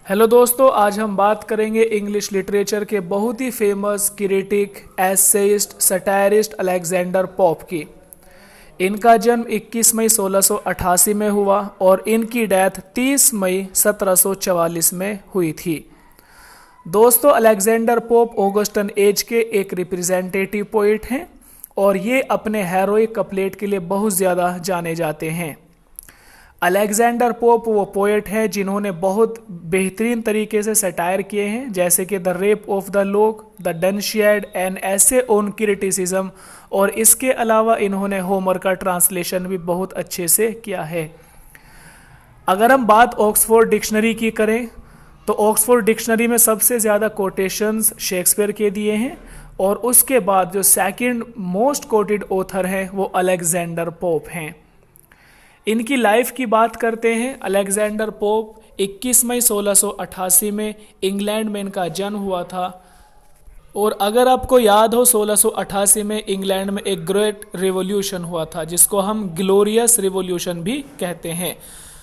Hello दोस्तों, आज हम बात करेंगे इंग्लिश लिटरेचर के बहुत ही famous critic, essayist, satirist Alexander Pope की। इनका जन्म 21 मई 1688 में हुआ और इनकी डेथ 30 मई 1744 में हुई थी। दोस्तों, अलेक्जेंडर पोप ऑगस्टन एज के एक रिप्रेजेंटेटिव पोइट हैं और ये अपने हेरोइक कपलेट के लिए बहुत ज़्यादा जाने जाते हैं। अलेक्जेंडर पोप वो पोएट है जिन्होंने बहुत बेहतरीन तरीके से सटायर किए हैं, जैसे कि द रेप ऑफ द लोक, द डनशियड, एन ऐसे ऑन क्रिटिसिज्म, और इसके अलावा इन्होंने होमर का ट्रांसलेशन भी बहुत अच्छे से किया है। अगर हम बात ऑक्सफोर्ड डिक्शनरी की करें तो ऑक्सफोर्ड डिक्शनरी में सबसे ज़्यादा कोटेशंस शेक्सपियर के दिए हैं और उसके बाद जो सेकंड मोस्ट कोटेड ऑथर हैं वो अलेक्जेंडर पोप हैं। इनकी लाइफ की बात करते हैं। अलेक्जेंडर पोप 21 मई 1688 में इंग्लैंड में इनका जन्म हुआ था और अगर आपको याद हो 1688 में इंग्लैंड में एक ग्रेट रिवॉल्यूशन हुआ था जिसको हम ग्लोरियस रिवॉल्यूशन भी कहते हैं।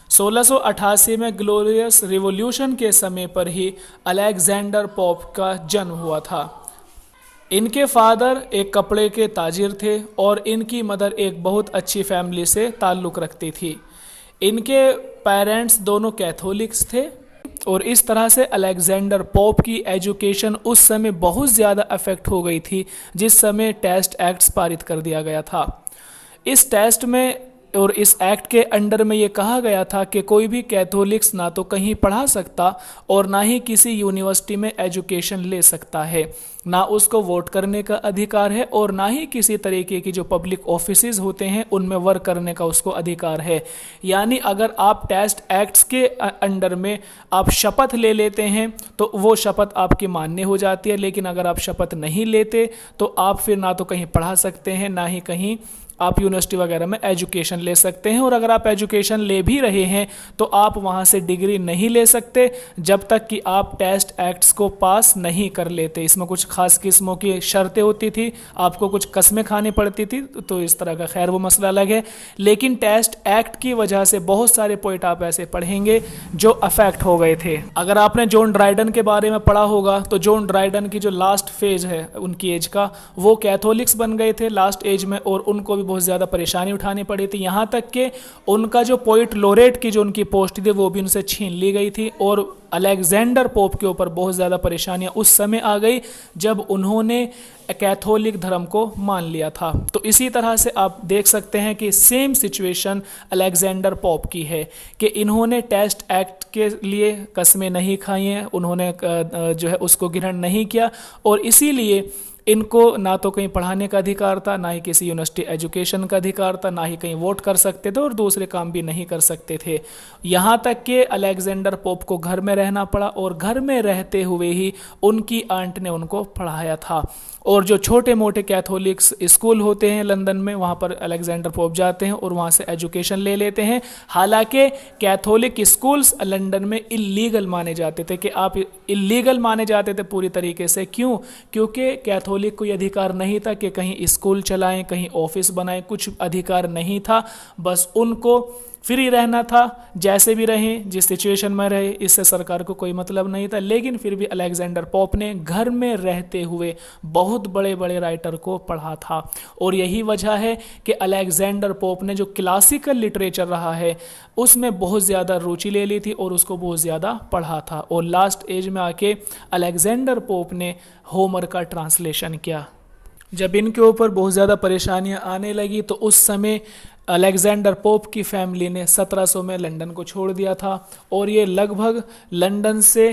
1688 में ग्लोरियस रिवॉल्यूशन के समय पर ही अलेक्जेंडर पोप का जन्म हुआ था। इनके फादर एक कपड़े के ताजिर थे और इनकी मदर एक बहुत अच्छी फैमिली से ताल्लुक़ रखती थी। इनके पेरेंट्स दोनों कैथोलिक्स थे और इस तरह से अलेक्जेंडर पोप की एजुकेशन उस समय बहुत ज़्यादा अफेक्ट हो गई थी जिस समय टेस्ट एक्ट्स पारित कर दिया गया था। इस टेस्ट में और इस एक्ट के अंडर में ये कहा गया था कि कोई भी कैथोलिक्स ना तो कहीं पढ़ा सकता और ना ही किसी यूनिवर्सिटी में एजुकेशन ले सकता है, ना उसको वोट करने का अधिकार है और ना ही किसी तरीके की जो पब्लिक ऑफिसेज होते हैं उनमें वर्क करने का उसको अधिकार है। यानी अगर आप टेस्ट एक्ट्स के अंडर में आप शपथ ले लेते हैं तो वो शपथ आपकी मान्य हो जाती है, लेकिन अगर आप शपथ नहीं लेते तो आप फिर ना तो कहीं पढ़ा सकते हैं ना ही कहीं आप यूनिवर्सिटी वगैरह में एजुकेशन ले सकते हैं। और अगर आप एजुकेशन ले भी रहे हैं तो आप वहाँ से डिग्री नहीं ले सकते जब तक कि आप टेस्ट एक्ट्स को पास नहीं कर लेते। इसमें कुछ खास किस्मों की शर्तें होती थी, आपको कुछ कस्में खानी पड़ती थी, तो इस तरह का खैर वो मसला अलग है। लेकिन टेस्ट एक्ट की वजह से बहुत सारे पॉइंट आप ऐसे पढ़ेंगे जो अफेक्ट हो गए थे। अगर आपने जॉन ड्राइडन के बारे में पढ़ा होगा तो जॉन ड्राइडन की जो लास्ट फेज है उनकी एज का, वो कैथोलिक्स बन गए थे लास्ट एज में और उनको बहुत ज़्यादा परेशानी उठानी पड़ी थी। यहाँ तक कि उनका जो पोइट लोरेट की जो उनकी पोस्ट थी वो भी उनसे छीन ली गई थी और अलेक्जेंडर पोप के ऊपर बहुत ज़्यादा परेशानियाँ उस समय आ गई जब उन्होंने कैथोलिक धर्म को मान लिया था। तो इसी तरह से आप देख सकते हैं कि सेम सिचुएशन अलेक्जेंडर पोप की है कि इन्होंने टेस्ट एक्ट के लिए कस्में नहीं खाई हैं, उन्होंने जो है उसको ग्रहण नहीं किया और इसीलिए इनको ना तो कहीं पढ़ाने का अधिकार था, ना ही किसी यूनिवर्सिटी एजुकेशन का अधिकार था, ना ही कहीं वोट कर सकते थे और दूसरे काम भी नहीं कर सकते थे। यहाँ तक कि अलेक्जेंडर पोप को घर में रहना पड़ा और घर में रहते हुए ही उनकी आंट ने उनको पढ़ाया था। और जो छोटे मोटे कैथोलिक्स स्कूल होते हैं लंदन में, वहाँ पर अलेक्जेंडर पोप जाते हैं और वहाँ से एजुकेशन ले लेते हैं। हालांकि कैथोलिक स्कूल्स लंदन में इलीगल माने जाते थे कि आप इलीगल माने जाते थे पूरी तरीके से। क्यों? क्योंकि कैथोलिक को ये अधिकार नहीं था कि कहीं स्कूल चलाएं, कहीं ऑफिस बनाएं, कुछ अधिकार नहीं था। बस उनको फ्री रहना था, जैसे भी रहें, जिस सिचुएशन में रहे, इससे सरकार को कोई मतलब नहीं था। लेकिन फिर भी अलेक्जेंडर पोप ने घर में रहते हुए बहुत बड़े बड़े राइटर को पढ़ा था और यही वजह है कि अलेक्जेंडर पोप ने जो क्लासिकल लिटरेचर रहा है उसमें बहुत ज़्यादा रुचि ले ली थी और उसको बहुत ज़्यादा पढ़ा था। और लास्ट एज में आके अलेक्जेंडर पोप ने होमर का ट्रांसलेशन किया। जब इनके ऊपर बहुत ज़्यादा परेशानियां आने लगी तो उस समय अलेक्जेंडर पोप की फैमिली ने 1700 में लंदन को छोड़ दिया था और ये लगभग लंदन से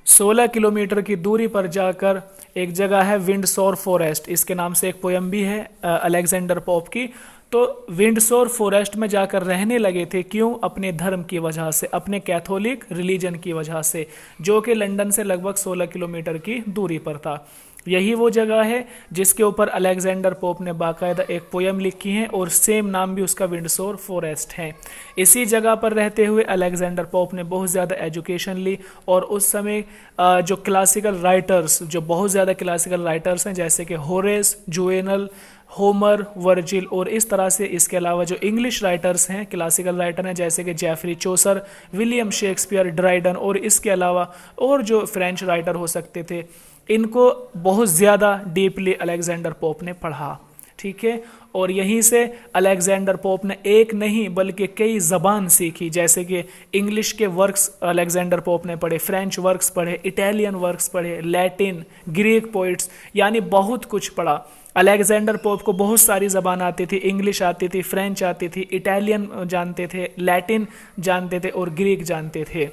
16 किलोमीटर की दूरी पर जाकर एक जगह है विंडसोर फॉरेस्ट, इसके नाम से एक पोयम भी है अलेक्जेंडर पोप की। तो विंडसोर फॉरेस्ट में जाकर रहने लगे थे। क्यों? अपने धर्म की वजह से, अपने कैथोलिक रिलीजन की वजह से, जो कि लंदन से लगभग 16 किलोमीटर की दूरी पर था। यही वो जगह है जिसके ऊपर अलेक्जेंडर पोप ने बाकायदा एक पोयम लिखी है और सेम नाम भी उसका विंडसोर फॉरेस्ट है। इसी जगह पर रहते हुए अलेक्जेंडर पोप ने बहुत ज़्यादा एजुकेशन ली और उस समय जो क्लासिकल राइटर्स, जो बहुत ज़्यादा क्लासिकल राइटर्स हैं जैसे कि होरेस, जुवेनल, होमर, वर्जिल और इस तरह से। इसके अलावा जो इंग्लिश राइटर्स हैं, क्लासिकल राइटर हैं, जैसे कि जेफरी चोसर, विलियम शेक्सपियर, ड्राइडन और इसके अलावा और जो फ्रेंच राइटर हो सकते थे, इनको बहुत ज़्यादा डीपली अलेक्जेंडर पोप ने पढ़ा। ठीक है, और यहीं से अलेक्जेंडर पोप ने एक नहीं बल्कि कई ज़बान सीखी, जैसे कि इंग्लिश के वर्क्स अलेक्जेंडर पोप ने पढ़े, फ्रेंच वर्क्स पढ़े, इटालियन वर्क्स पढ़े, लैटिन, ग्रीक पोइट्स, यानी बहुत कुछ पढ़ा। अलेक्जेंडर पोप को बहुत सारी ज़बान आती थी, इंग्लिश आती थी, फ्रेंच आती थी, इटालियन जानते थे, लैटिन जानते थे और ग्रीक जानते थे।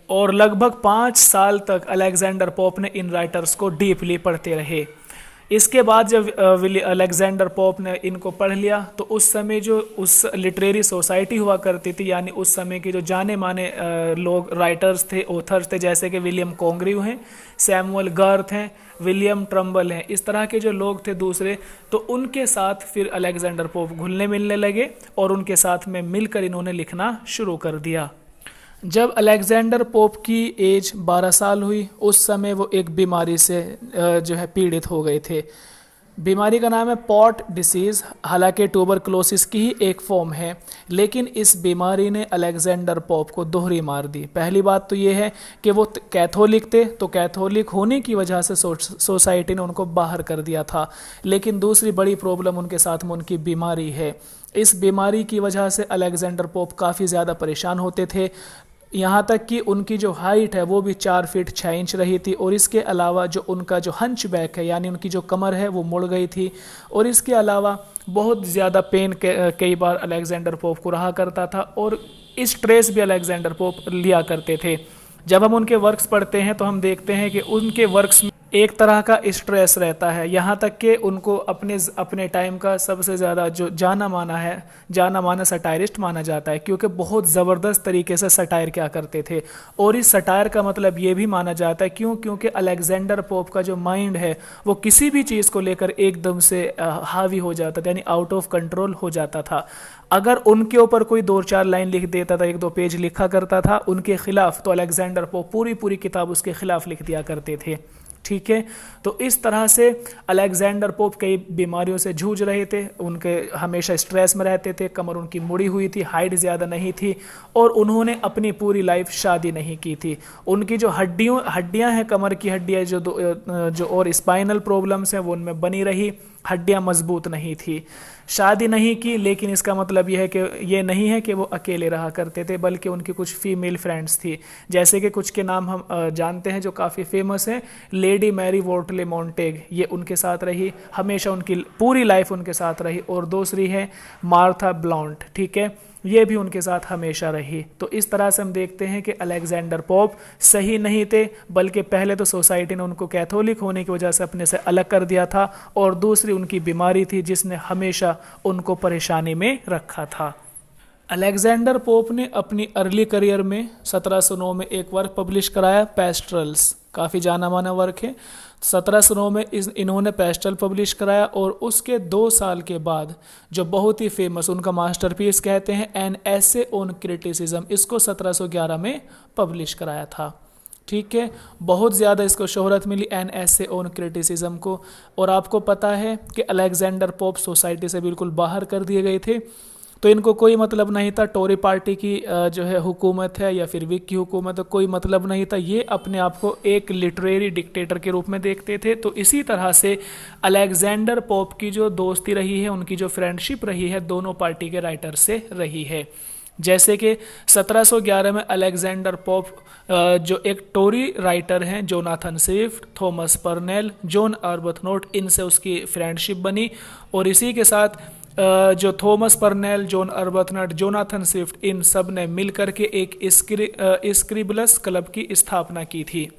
और लगभग 5 साल तक अलेक्जेंडर पोप ने इन राइटर्स को डीपली पढ़ते रहे। इसके बाद जब अलेक्जेंडर पोप ने इनको पढ़ लिया तो उस समय जो उस लिटरेरी सोसाइटी हुआ करती थी, यानी उस समय के जो जाने माने लोग राइटर्स थे, ऑथर्स थे, जैसे कि विलियम कॉन्ग्रीव हैं, सैमुअल गर्थ हैं, विलियम ट्रम्बल हैं, इस तरह के जो लोग थे दूसरे, तो उनके साथ फिर अलेक्जेंडर पोप घुलने मिलने लगे और उनके साथ में मिलकर इन्होंने लिखना शुरू कर दिया। जब अलेक्जेंडर पोप की एज 12 साल हुई, उस समय वो एक बीमारी से जो है पीड़ित हो गए थे। बीमारी का नाम है पॉट डिसीज़, हालांकि ट्यूबरक्लोसिस की ही एक फॉर्म है, लेकिन इस बीमारी ने अलेक्जेंडर पोप को दोहरी मार दी। पहली बात तो ये है कि वो कैथोलिक थे, तो कैथोलिक होने की वजह से सोसाइटी ने उनको बाहर कर दिया था, लेकिन दूसरी बड़ी प्रॉब्लम उनके साथ में उनकी बीमारी है। इस बीमारी की वजह से अलेक्जेंडर पोप काफ़ी ज़्यादा परेशान होते थे, यहाँ तक कि उनकी जो हाइट है वो भी 4 फीट 6 इंच रही थी, और इसके अलावा जो उनका जो हंच बैक है, यानी उनकी जो कमर है वो मुड़ गई थी, और इसके अलावा बहुत ज़्यादा पेन कई बार अलेक्जेंडर पोप को रहा करता था, और इस स्ट्रेस भी अलेक्जेंडर पोप लिया करते थे। जब हम उनके वर्क्स पढ़ते हैं तो हम देखते हैं कि उनके वर्क्स में एक तरह का स्ट्रेस रहता है, यहाँ तक कि उनको अपने टाइम का सबसे ज़्यादा जो जाना माना सटायरिस्ट माना जाता है, क्योंकि बहुत ज़बरदस्त तरीके से सटायर क्या करते थे। और इस सटायर का मतलब ये भी माना जाता है क्योंकि अलेक्जेंडर पोप का जो माइंड है वो किसी भी चीज़ को लेकर एकदम से हावी हो जाता था, यानी आउट ऑफ कंट्रोल हो जाता था। अगर उनके ऊपर कोई 2-4 लाइन लिख देता था, 1-2 पेज लिखा करता था उनके खिलाफ, तो अलेक्जेंडर पोप पूरी किताब उसके खिलाफ लिख दिया करते थे। ठीक है, तो इस तरह से अलेक्जेंडर पोप कई बीमारियों से जूझ रहे थे, उनके हमेशा स्ट्रेस में रहते थे, कमर उनकी मुड़ी हुई थी, हाइट ज़्यादा नहीं थी, और उन्होंने अपनी पूरी लाइफ शादी नहीं की थी। उनकी जो हड्डियां हैं, कमर की हड्डियां जो और स्पाइनल प्रॉब्लम्स हैं वो उनमें बनी रही, हड्डियां मजबूत नहीं थी। शादी नहीं की, लेकिन इसका मतलब यह है कि ये नहीं है कि वो अकेले रहा करते थे, बल्कि उनकी कुछ फीमेल फ्रेंड्स थी, जैसे कि कुछ के नाम हम जानते हैं जो काफ़ी फेमस हैं। लेडी मैरी वॉर्टले मॉन्टेग, ये उनके साथ रही, हमेशा उनकी पूरी लाइफ उनके साथ रही, और दूसरी है मार्था ब्लाउंट। ठीक है, ये भी उनके साथ हमेशा रही। तो इस तरह से हम देखते हैं कि अलेक्जेंडर पोप सही नहीं थे, बल्कि पहले तो सोसाइटी ने उनको कैथोलिक होने की वजह से अपने से अलग कर दिया था, और दूसरी उनकी बीमारी थी जिसने हमेशा उनको परेशानी में रखा था। अलेक्जेंडर पोप ने अपनी अर्ली करियर में 1709 में एक वर्क पब्लिश कराया, पेस्ट्रल्स, काफ़ी जाना माना वर्क है। 1709 में इन्होंने पेस्ट्रल पब्लिश कराया, और उसके 2 साल के बाद जो बहुत ही फेमस उनका मास्टरपीस कहते हैं, एन एसे ऑन क्रिटिसिज्म, इसको 1711 में पब्लिश कराया था। ठीक है, बहुत ज़्यादा इसको शोहरत मिली, एन एसे ऑन क्रिटिसिज्म को। और आपको पता है कि अलेक्जेंडर पोप सोसाइटी से बिल्कुल बाहर कर दिए गए थे, तो इनको कोई मतलब नहीं था टोरी पार्टी की जो है हुकूमत है या फिर विक की हुकूमत है, कोई मतलब नहीं था। ये अपने आप को एक लिटरेरी डिक्टेटर के रूप में देखते थे। तो इसी तरह से अलेक्जेंडर पोप की जो दोस्ती रही है, उनकी जो फ्रेंडशिप रही है, दोनों पार्टी के राइटर से रही है। जैसे कि 1711 में अलेक्जेंडर पोप जो एक टोरी राइटर हैं, Jonathan Swift, Thomas Parnell, John Arbuthnot, इनसे उसकी फ्रेंडशिप बनी, और इसी के साथ जो Thomas Parnell, John Arbuthnot, Jonathan Swift, इन सब ने मिलकर के एक स्क्रिबलस क्लब की स्थापना की थी।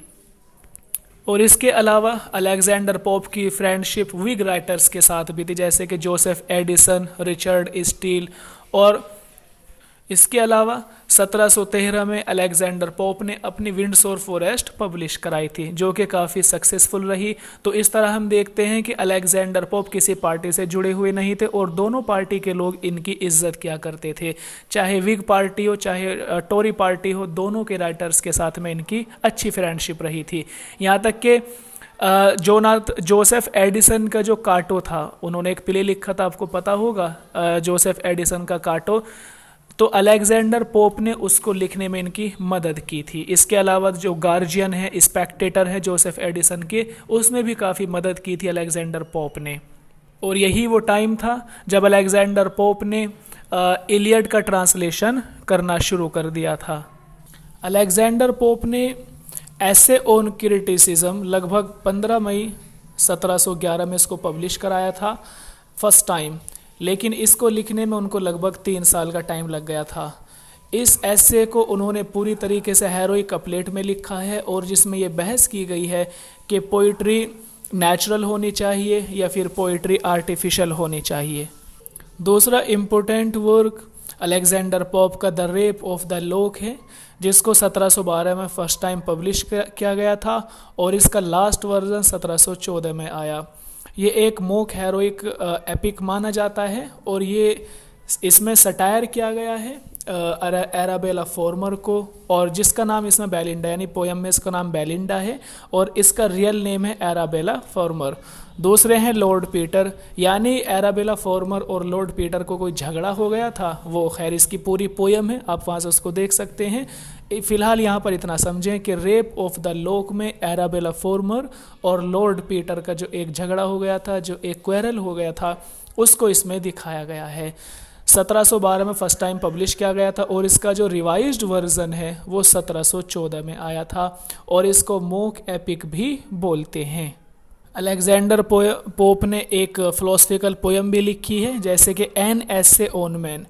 और इसके अलावा अलेक्जेंडर पोप की फ्रेंडशिप विग राइटर्स के साथ भी थी, जैसे कि जोसेफ एडिसन, रिचर्ड स्टील, और इसके अलावा 1713 में अलेक्जेंडर पोप ने अपनी विंडसोर फॉरेस्ट पब्लिश कराई थी, जो कि काफ़ी सक्सेसफुल रही। तो इस तरह हम देखते हैं कि अलेक्जेंडर पोप किसी पार्टी से जुड़े हुए नहीं थे और दोनों पार्टी के लोग इनकी इज्जत किया करते थे, चाहे विग पार्टी हो चाहे टोरी पार्टी हो, दोनों के राइटर्स के साथ में इनकी अच्छी फ्रेंडशिप रही थी। यहाँ तक कि जोसेफ एडिसन का जो काटो था, उन्होंने एक प्ले लिखा था, आपको पता होगा जोसेफ एडिसन का काटो, तो अलेक्जेंडर पोप ने उसको लिखने में इनकी मदद की थी। इसके अलावा जो गार्जियन है, स्पेक्टेटर है जोसेफ एडिसन के, उसमें भी काफ़ी मदद की थी अलेक्जेंडर पोप ने। और यही वो टाइम था जब अलेक्जेंडर पोप ने इलियड का ट्रांसलेशन करना शुरू कर दिया था। अलेक्जेंडर पोप ने ऐसे ऑन क्रिटिसिज्म लगभग 15 मई 1711 में इसको पब्लिश कराया था फर्स्ट टाइम, लेकिन इसको लिखने में उनको लगभग 3 साल का टाइम लग गया था। इस ऐसे को उन्होंने पूरी तरीके से हेरोइक कपलेट में लिखा है और जिसमें ये बहस की गई है कि पोइट्री नेचुरल होनी चाहिए या फिर पोइट्री आर्टिफिशियल होनी चाहिए। दूसरा इम्पोर्टेंट वर्क अलेक्जेंडर पोप का the rape of the lock है, जिसको 1712 में फर्स्ट टाइम पब्लिश किया गया था और इसका लास्ट वर्जन 1714 में आया। ये एक मोक हेरोइक एपिक माना जाता है और ये इसमें सटायर किया गया है एराबेला फॉर्मर को, और जिसका नाम इसमें बेलिंडा, यानी पोयम में इसका नाम बेलिंडा है और इसका रियल नेम है एराबेला फॉर्मर। दूसरे हैं लॉर्ड पीटर, यानी एराबेला फॉर्मर और लॉर्ड पीटर को कोई झगड़ा हो गया था, वो खैर इसकी पूरी पोयम है, आप वहाँ से उसको देख सकते हैं। फिलहाल यहाँ पर इतना समझें कि रेप ऑफ द लॉक में एराबेला फॉर्मर और लॉर्ड पीटर का जो एक झगड़ा हो गया था, जो एक क्वेरल हो गया था, उसको इसमें दिखाया गया है। 1712 में फर्स्ट टाइम पब्लिश किया गया था और इसका जो रिवाइज्ड वर्जन है वो 1714 में आया था और इसको मोक एपिक भी बोलते हैं। अलेक्जेंडर पोप ने एक फिलोसफिकल पोयम भी लिखी है, जैसे कि an essay on man.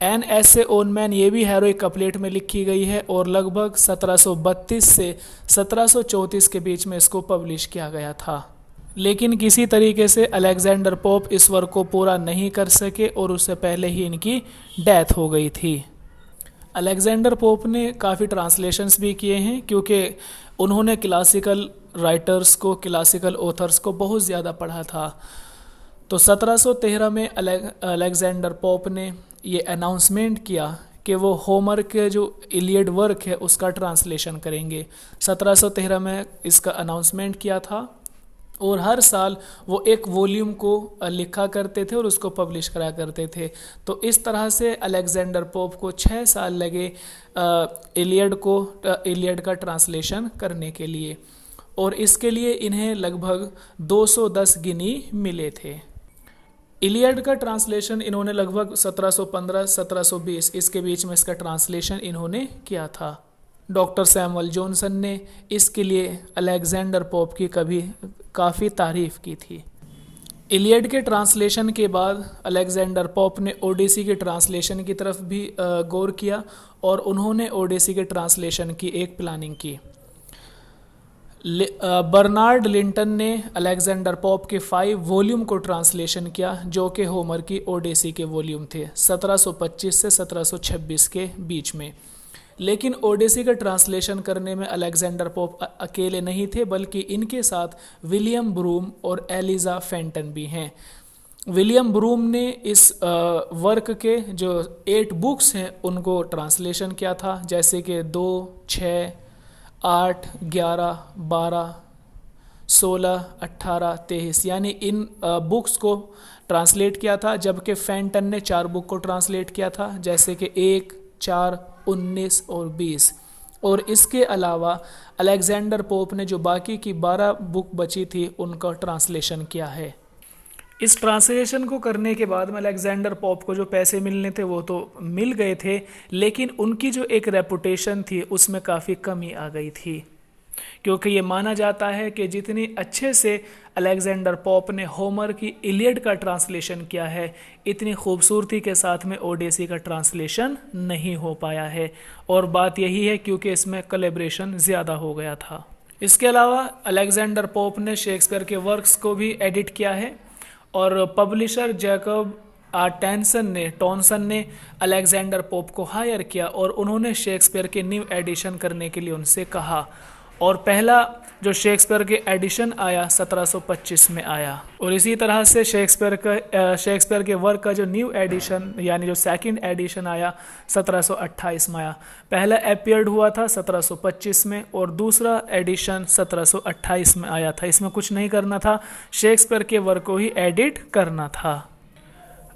An essay on man ये भी हेरोइक कपलेट में लिखी गई है और लगभग 1732 से 1734 के बीच में इसको पब्लिश किया गया था, लेकिन किसी तरीके से अलेक्जेंडर पोप इस वर्क को पूरा नहीं कर सके और उससे पहले ही इनकी डेथ हो गई थी। अलेक्जेंडर पोप ने काफ़ी ट्रांसलेशंस भी किए हैं क्योंकि उन्होंने क्लासिकल राइटर्स को, क्लासिकल ऑथर्स को बहुत ज़्यादा पढ़ा था। तो 1713 में अलेक्जेंडर पोप ने ये अनाउंसमेंट किया कि वो होमर के जो इलियड वर्क है उसका ट्रांसलेशन करेंगे। 1713 में इसका अनाउंसमेंट किया था और हर साल वो एक वॉल्यूम को लिखा करते थे और उसको पब्लिश करा करते थे। तो इस तरह से अलेक्जेंडर पोप को 6 साल लगे इलियड का ट्रांसलेशन करने के लिए, और इसके लिए इन्हें लगभग 210 गिनी मिले थे। इलियड का ट्रांसलेशन इन्होंने लगभग 1715-1720 इसके बीच में इसका ट्रांसलेशन इन्होंने किया था। डॉक्टर सैमुअल जॉनसन ने इसके लिए अलेक्जेंडर पोप की काफ़ी तारीफ की थी। इलियड के ट्रांसलेशन के बाद अलेक्जेंडर पोप ने ओडिसी के ट्रांसलेशन की तरफ भी गौर किया और उन्होंने ओडिसी के ट्रांसलेशन की एक प्लानिंग की। बर्नार्ड लिंटन ने अलेक्जेंडर पोप के 5 वॉल्यूम को ट्रांसलेशन किया, जो कि होमर की ओडिसी के वॉल्यूम थे 1725 से 1726 के बीच में। लेकिन ओडिसी का ट्रांसलेशन करने में अलेक्जेंडर पोप अकेले नहीं थे, बल्कि इनके साथ विलियम ब्रूम और एलिजा फेंटन भी हैं। विलियम ब्रूम ने इस वर्क के जो 8 बुक्स हैं उनको ट्रांसलेशन किया था, जैसे कि 2, 6, 8, 11, 12, 16, 18, 23, यानी इन बुक्स को ट्रांसलेट किया था। जबकि फेंटन ने 4 बुक को ट्रांसलेट किया था, जैसे कि 1, 4, 19 और 20। और इसके अलावा अलेक्जेंडर पोप ने जो बाकी की 12 बुक बची थी उनका ट्रांसलेशन किया है। इस ट्रांसलेशन को करने के बाद में अलेक्जेंडर पोप को जो पैसे मिलने थे वो तो मिल गए थे, लेकिन उनकी जो एक रेपुटेशन थी उसमें काफ़ी कमी आ गई थी, क्योंकि ये माना जाता है कि जितनी अच्छे से अलेक्जेंडर पोप ने होमर की इलियड का ट्रांसलेशन किया है, इतनी खूबसूरती के साथ में ओडिसी का ट्रांसलेशन नहीं हो पाया है। और बात यही है क्योंकि इसमें कोलैबोरेशन ज़्यादा हो गया था। इसके अलावा अलेक्जेंडर पोप ने शेक्सपियर के वर्क्स को भी एडिट किया है और पब्लिशर जैकब टॉनसन ने अलेक्जेंडर पोप को हायर किया और उन्होंने शेक्सपियर के न्यू एडिशन करने के लिए उनसे कहा। और पहला जो शेक्सपियर के एडिशन आया 1725 में आया। और इसी तरह से शेक्सपियर के वर्क का जो न्यू एडिशन यानी जो सेकंड एडिशन आया 1728 में आया। पहला अपीयर्ड हुआ था 1725 में और दूसरा एडिशन 1728 में आया था। इसमें कुछ नहीं करना था, शेक्सपियर के वर्क को ही एडिट करना था।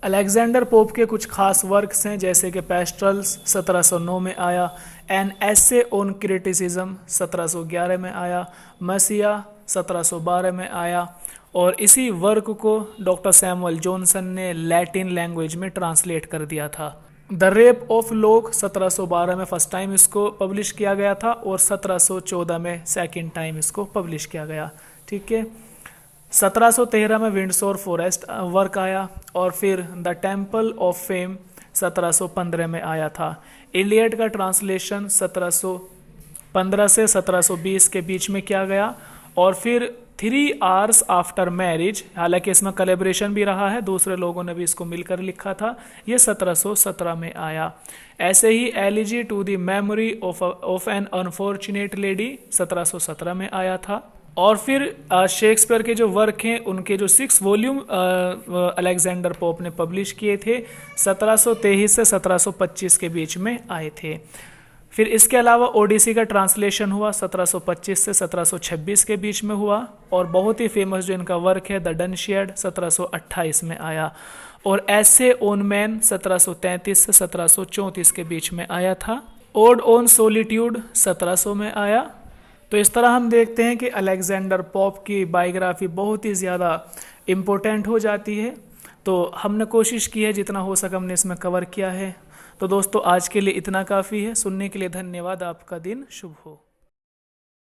अलेक्जेंडर पोप के कुछ खास वर्क्स हैं जैसे कि पेस्ट्रल्स 1709 में आया, एन एसे ऑन क्रिटिसिज्म 1711 में आया, मसिया 1712 में आया और इसी वर्क को डॉक्टर सैमुअल जॉनसन ने लैटिन लैंग्वेज में ट्रांसलेट कर दिया था। द रेप ऑफ लोक 1712 में फर्स्ट टाइम इसको पब्लिश किया गया था और 1714 में सेकेंड टाइम इसको पब्लिश किया गया। ठीक है, 1713 में विंडसोर फॉरेस्ट वर्क आया और फिर द टेम्पल ऑफ फेम 1715 में आया था। इलियड का ट्रांसलेशन 1715 से 1720 के बीच में किया गया और फिर 3 आवर्स आफ्टर मैरिज, हालांकि इसमें कोलैबोरेशन भी रहा है, दूसरे लोगों ने भी इसको मिलकर लिखा था, ये 1717 में आया। ऐसे ही elegy to the memory of an unfortunate lady 1717 में आया था। और फिर शेक्सपियर के जो वर्क हैं उनके जो 6 वॉल्यूम अलेक्जेंडर पोप ने पब्लिश किए थे 1723 से 1725 के बीच में आए थे। फिर इसके अलावा ओडिसी का ट्रांसलेशन हुआ 1725 से 1726 के बीच में हुआ और बहुत ही फेमस जो इनका वर्क है द डनशियड 1728 में आया और एसे ऑन मैन 1733 से 1734 के बीच में आया था। ओड ऑन सोलिट्यूड 1700 में आया। तो इस तरह हम देखते हैं कि अलेक्जेंडर पोप की बायोग्राफी बहुत ही ज़्यादा इम्पोर्टेंट हो जाती है। तो हमने कोशिश की है जितना हो सका हमने इसमें कवर किया है। तो दोस्तों आज के लिए इतना काफ़ी है। सुनने के लिए धन्यवाद। आपका दिन शुभ हो।